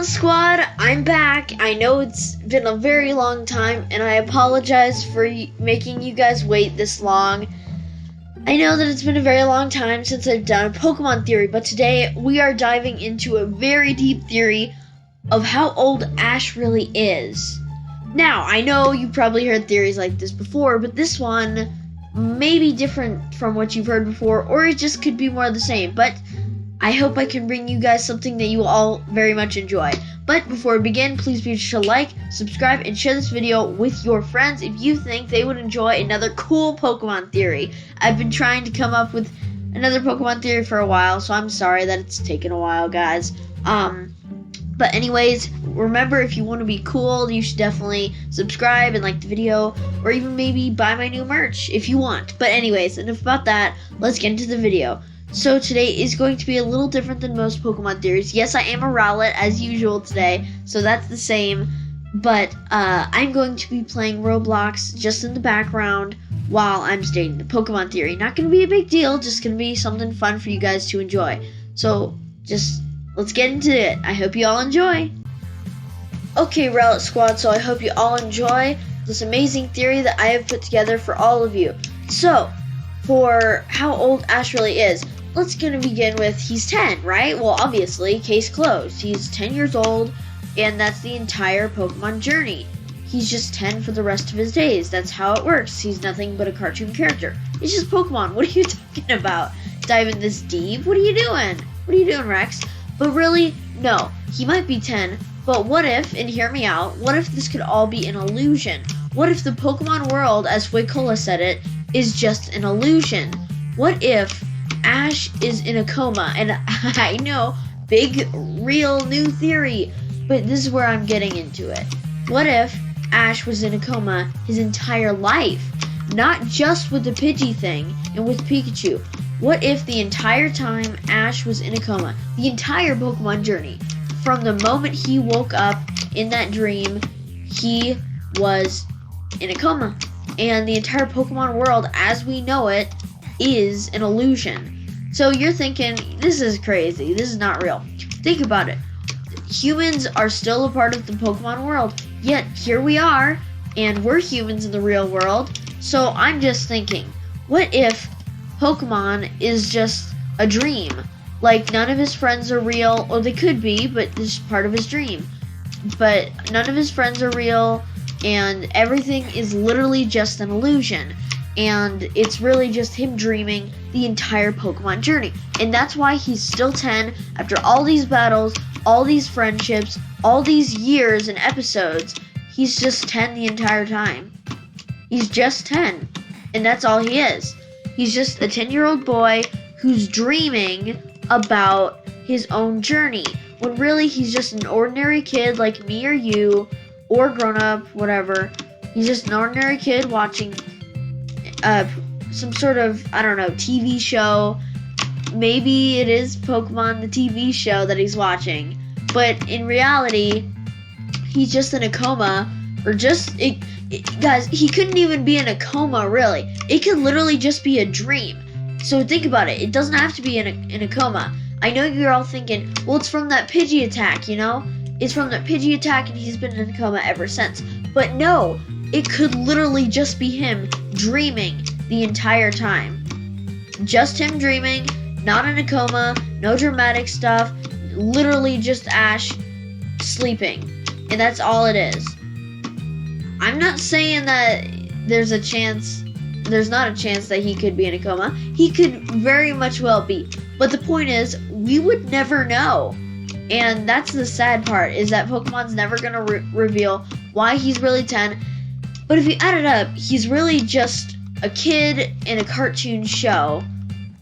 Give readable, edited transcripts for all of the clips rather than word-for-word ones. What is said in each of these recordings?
Squad, I'm back. I know it's been a very long time, and I apologize for making you guys wait this long. I know that it's been a very long time since I've done a Pokemon theory, but today we are diving into a very deep theory of how old Ash really is. Now, I know you probably heard theories like this before, but this one may be different from what you've heard before, or it just could be more of the same, but I hope I can bring you guys something that you will all very much enjoy. But before we begin, please be sure to like, subscribe, and share this video with your friends if you think they would enjoy another cool Pokemon theory. I've been trying to come up with another Pokemon theory for a while, so I'm sorry that it's taken a while, guys. But anyways, remember, if you want to be cool, you should definitely subscribe and like the video, or even maybe buy my new merch if you want. But anyways, enough about that, let's get into the video. So today is going to be a little different than most Pokemon theories. Yes, I am a Rowlet as usual today, so that's the same. But I'm going to be playing Roblox just in the background while I'm stating the Pokemon theory. Not going to be a big deal, just going to be something fun for you guys to enjoy. So just let's get into it. I hope you all enjoy. Okay, Rowlet Squad, so I hope you all enjoy this amazing theory that I have put together for all of you. So, for how old Ash really is, let's gonna begin with he's 10, right? Well, obviously, case closed. He's 10 years old, and that's the entire Pokemon journey. He's just 10 for the rest of his days. That's how it works. He's nothing but a cartoon character. It's just Pokemon. What are you talking about? Diving this deep? What are you doing? What are you doing, Rex? But really, no. He might be 10, but what if, and hear me out, what if this could all be an illusion? What if the Pokemon world, as Fuecola said it, is just an illusion? What if Ash is in a coma? And I know, big, real new theory, but this is where I'm getting into it. What if Ash was in a coma his entire life? Not just with the Pidgey thing and with Pikachu. What if the entire time Ash was in a coma, the entire Pokemon journey, from the moment he woke up in that dream, he was in a coma, and the entire Pokemon world as we know it is an illusion? So you're thinking, this is crazy, this is not real. Think about it. Humans are still a part of the Pokemon world, yet here we are, and we're humans in the real world. So I'm just thinking, what if Pokemon is just a dream? Like, none of his friends are real, or they could be, but this is part of his dream. But none of his friends are real, and everything is literally just an illusion. And it's really just him dreaming the entire Pokemon journey. And that's why he's still 10 after all these battles, all these friendships, all these years and episodes. He's just 10 the entire time. He's just 10. And that's all he is. He's just a 10-year-old boy who's dreaming about his own journey, when really he's just an ordinary kid like me or you, or grown up, whatever. He's just an ordinary kid watching some sort of, I don't know, TV show. Maybe it is Pokemon, the TV show that he's watching, but in reality, he's just in a coma, or just, guys, he couldn't even be in a coma, really. It could literally just be a dream. So think about it. It doesn't have to be in a coma. I know you're all thinking, well, it's from that Pidgey attack, you know? It's from that Pidgey attack, and he's been in a coma ever since. But no, it could literally just be him dreaming the entire time. Just him dreaming, not in a coma, no dramatic stuff, literally just Ash sleeping. And that's all it is. I'm not saying that there's not a chance that he could be in a coma. He could very much well be. But the point is, we would never know. And that's the sad part, is that Pokemon's never going to reveal why he's really 10. But if you add it up, he's really just a kid in a cartoon show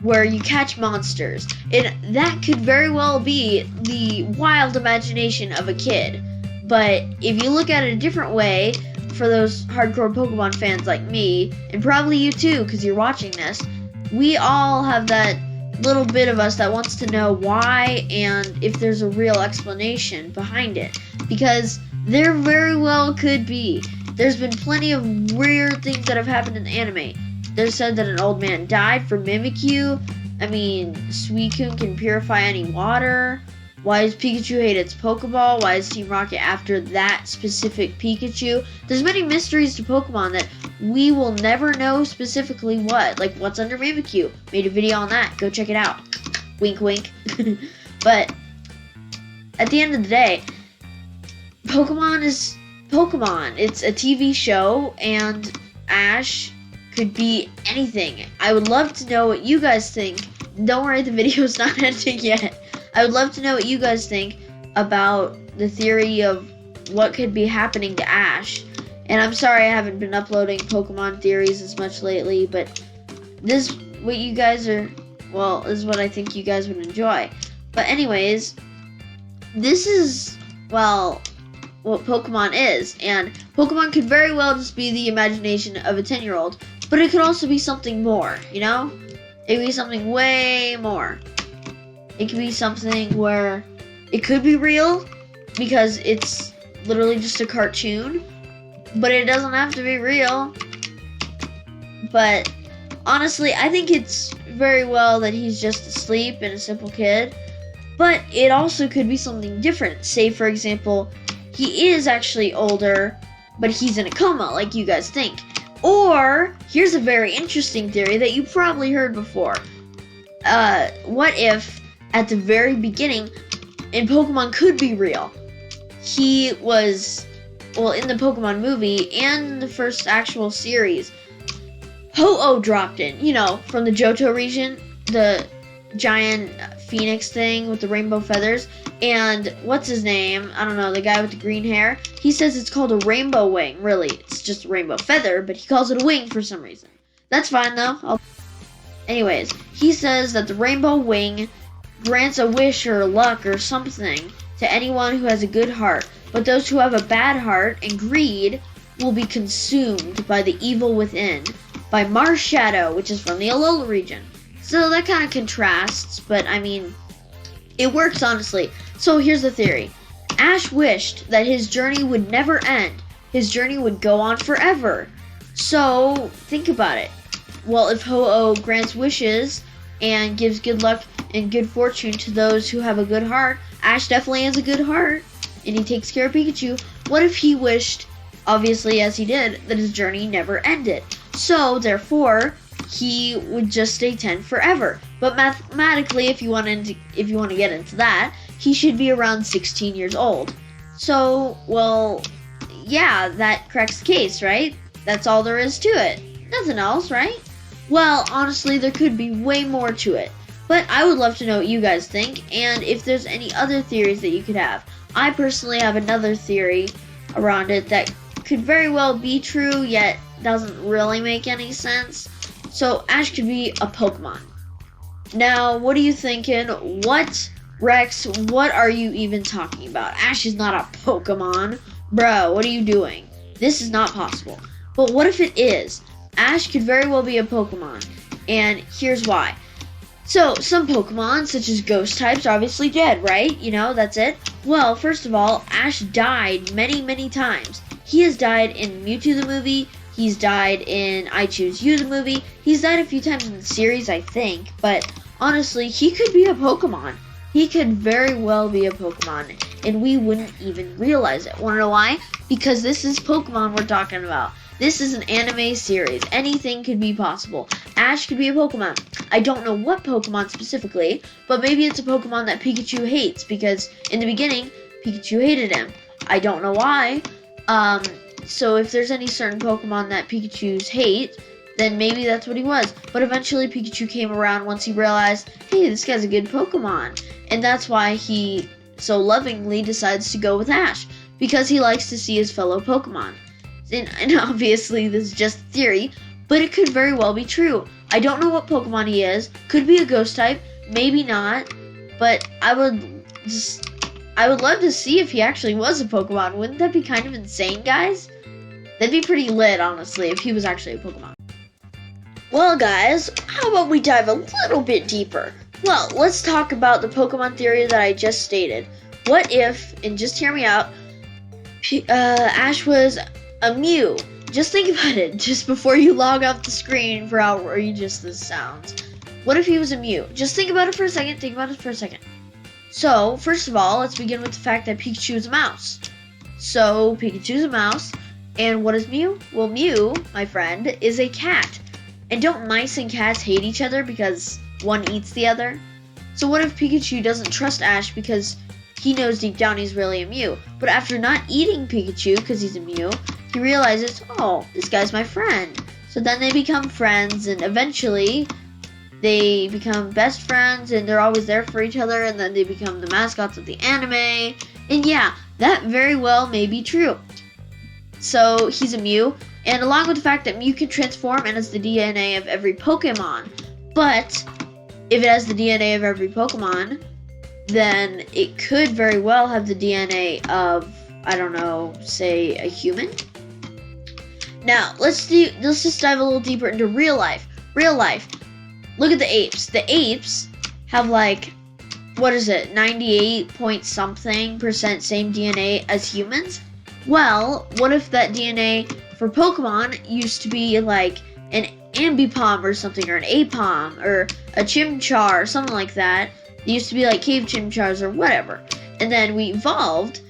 where you catch monsters. And that could very well be the wild imagination of a kid. But if you look at it a different way, for those hardcore Pokemon fans like me, and probably you too, because you're watching this, we all have that little bit of us that wants to know why and if there's a real explanation behind it. Because there very well could be. There's been plenty of weird things that have happened in the anime. There's said that an old man died from Mimikyu. I mean, Suicune can purify any water. Why does Pikachu hate its Pokeball? Why is Team Rocket after that specific Pikachu? There's many mysteries to Pokemon that we will never know specifically what. Like, what's under Mimikyu? Made a video on that. Go check it out. Wink, wink. But at the end of the day, Pokemon is Pokemon. It's a TV show, and Ash could be anything. I would love to know what you guys think. Don't worry, the video's not ending yet. I would love to know what you guys think about the theory of what could be happening to Ash. And I'm sorry I haven't been uploading Pokemon theories as much lately, but this is what you guys are, well, this is what I think you guys would enjoy. But anyways, this is, well, what Pokemon is. And Pokemon could very well just be the imagination of a 10-year-old, but it could also be something more, you know? It could be something way more. It could be something where it could be real because it's literally just a cartoon, but it doesn't have to be real. But honestly, I think it's very well that he's just asleep and a simple kid, but it also could be something different. Say, for example, he is actually older, but he's in a coma like you guys think. Or, here's a very interesting theory that you probably heard before. What if at the very beginning, and Pokemon could be real, he was, well, in the Pokemon movie and the first actual series, Ho-Oh dropped in, you know, from the Johto region, the giant phoenix thing with the rainbow feathers, and what's his name? I don't know, the guy with the green hair. He says it's called a rainbow wing. Really, it's just a rainbow feather, but he calls it a wing for some reason. That's fine though. Anyways, he says that the rainbow wing grants a wish or luck or something to anyone who has a good heart, but those who have a bad heart and greed will be consumed by the evil within, by Marshadow, which is from the Alola region. So that kind of contrasts, but I mean, it works honestly. So here's the theory. Ash wished that his journey would never end. His journey would go on forever. So think about it. Well, if Ho-Oh grants wishes and gives good luck and good fortune to those who have a good heart, Ash definitely has a good heart, and he takes care of Pikachu. What if he wished, obviously as he did, that his journey never ended? So, therefore, he would just stay 10 forever. But mathematically, if you want to get into that, he should be around 16 years old. So, well, yeah, that cracks the case, right? That's all there is to it. Nothing else, right? Well, honestly, there could be way more to it. But I would love to know what you guys think, and if there's any other theories that you could have. I personally have another theory around it that could very well be true, yet doesn't really make any sense. So Ash could be a Pokemon. Now, what are you thinking? What, Rex, what are you even talking about? Ash is not a Pokemon. Bro, what are you doing? This is not possible. But what if it is? Ash could very well be a Pokemon, and here's why. So, some Pokemon, such as ghost types, are obviously dead, right? You know, that's it. Well, first of all, Ash died many, many times. He has died in Mewtwo the movie, he's died in I Choose You the movie, he's died a few times in the series, I think, but honestly, he could be a Pokemon. He could very well be a Pokemon, and we wouldn't even realize it. Wanna know why? Because this is Pokemon we're talking about. This is an anime series. Anything could be possible. Ash could be a Pokemon. I don't know what Pokemon specifically, but maybe it's a Pokemon that Pikachu hates, because in the beginning, Pikachu hated him. I don't know why. So if there's any certain Pokemon that Pikachus hate, then maybe that's what he was. But eventually Pikachu came around once he realized, hey, this guy's a good Pokemon. And that's why he so lovingly decides to go with Ash, because he likes to see his fellow Pokemon. And obviously this is just theory, but it could very well be true. I don't know what Pokemon he is. Could be a ghost type, maybe not. But I would love to see if he actually was a Pokemon. Wouldn't that be kind of insane, guys? That'd be pretty lit, honestly, if he was actually a Pokemon. Well, guys, how about we dive a little bit deeper? Well, let's talk about the Pokemon theory that I just stated. What if, and just hear me out, Ash was a Mew? Just think about it, just before you log off the screen for how outrageous this sounds. What if he was a Mew? Just think about it for a second, So, first of all, let's begin with the fact that Pikachu is a mouse. So, Pikachu's a mouse, and what is Mew? Well, Mew, my friend, is a cat. And don't mice and cats hate each other because one eats the other? So what if Pikachu doesn't trust Ash because he knows deep down he's really a Mew, but after not eating Pikachu because he's a Mew, he realizes, oh, this guy's my friend. So then they become friends, and eventually they become best friends, and they're always there for each other, and then they become the mascots of the anime. And yeah, that very well may be true. So he's a Mew, and along with the fact that Mew can transform and has the DNA of every Pokemon, but if it has the DNA of every Pokemon, then it could very well have the DNA of, I don't know, say a human. Now, let's just dive a little deeper into real life. Real life. Look at the apes. The apes have like, what is it, 98 point something % same DNA as humans? Well, what if that DNA for Pokemon used to be like an Ambipom or something, or an Apom, or a Chimchar, or something like that. It used to be like cave Chimchars or whatever. And then we evolved,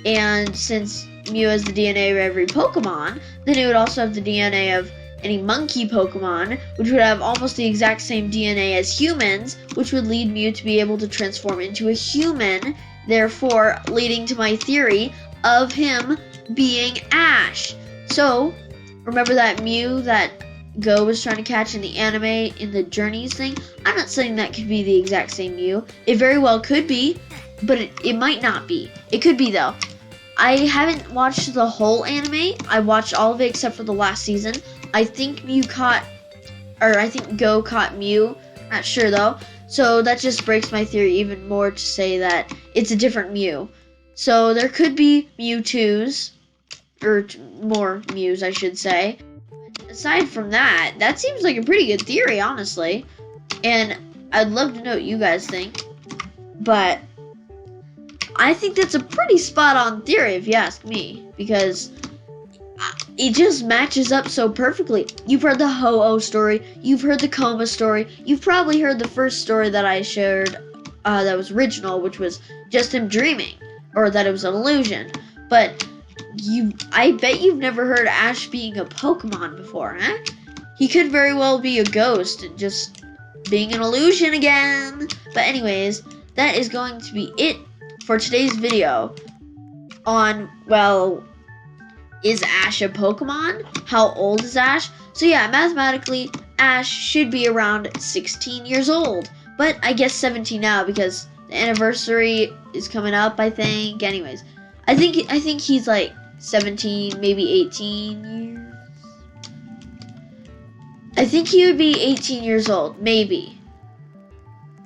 and since Mew has the DNA of every Pokemon, then it would also have the DNA of any monkey Pokemon, which would have almost the exact same DNA as humans, which would lead Mew to be able to transform into a human, therefore leading to my theory of him being Ash. So, remember that Mew that Go was trying to catch in the anime in the Journeys thing? I'm not saying that could be the exact same Mew. It very well could be, but it might not be. It could be though. I haven't watched the whole anime. I watched all of it except for the last season. I think Go caught Mew. Not sure though. So that just breaks my theory even more to say that it's a different Mew. So there could be Mewtwo's, or more Mews I should say. Aside from that, that seems like a pretty good theory, honestly. And I'd love to know what you guys think. But I think that's a pretty spot-on theory, if you ask me. Because it just matches up so perfectly. You've heard the Ho-Oh story. You've heard the Coma story. You've probably heard the first story that I shared that was original, which was just him dreaming. Or that it was an illusion. But I bet you've never heard Ash being a Pokemon before, huh? He could very well be a ghost and just being an illusion again. But anyways, that is going to be it for today's video on, well, is Ash a Pokemon? How old is Ash? So yeah, mathematically, Ash should be around 16 years old. But I guess 17 now because the anniversary is coming up, I think. Anyways, I think he's like 17, maybe 18 years. I think he would be 18 years old, maybe.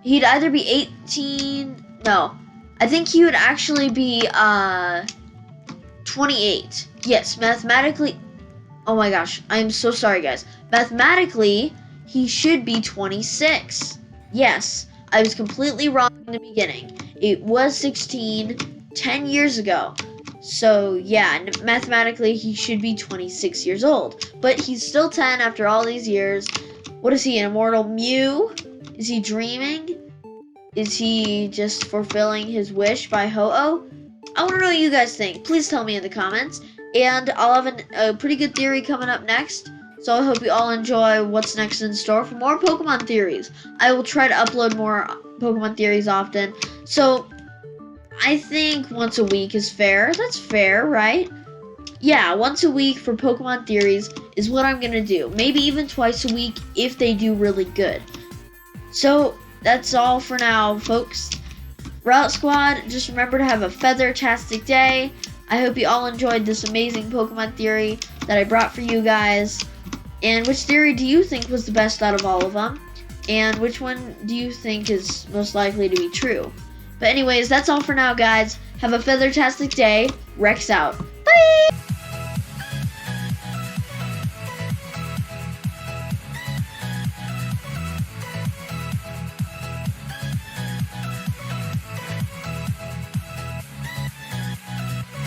He'd either be 18, no. I think he would actually be 28. Yes, mathematically. Oh my gosh, I'm so sorry guys. Mathematically, he should be 26. Yes, I was completely wrong in the beginning. It was 16 10 years ago. So yeah, mathematically he should be 26 years old. But he's still 10 after all these years. What is he, an immortal Mew? Is he dreaming? Is he just fulfilling his wish by Ho-Oh? I want to know what you guys think. Please tell me in the comments. And I'll have a pretty good theory coming up next. So I hope you all enjoy what's next in store for more Pokemon theories. I will try to upload more Pokemon theories often. So I think once a week is fair. That's fair, right? Yeah, once a week for Pokemon theories is what I'm going to do. Maybe even twice a week if they do really good. So that's all for now, folks. Route Squad, just remember to have a feather-tastic day. I hope you all enjoyed this amazing Pokemon theory that I brought for you guys. And which theory do you think was the best out of all of them? And which one do you think is most likely to be true? But anyways, that's all for now, guys. Have a feather-tastic day. Rex out. Bye!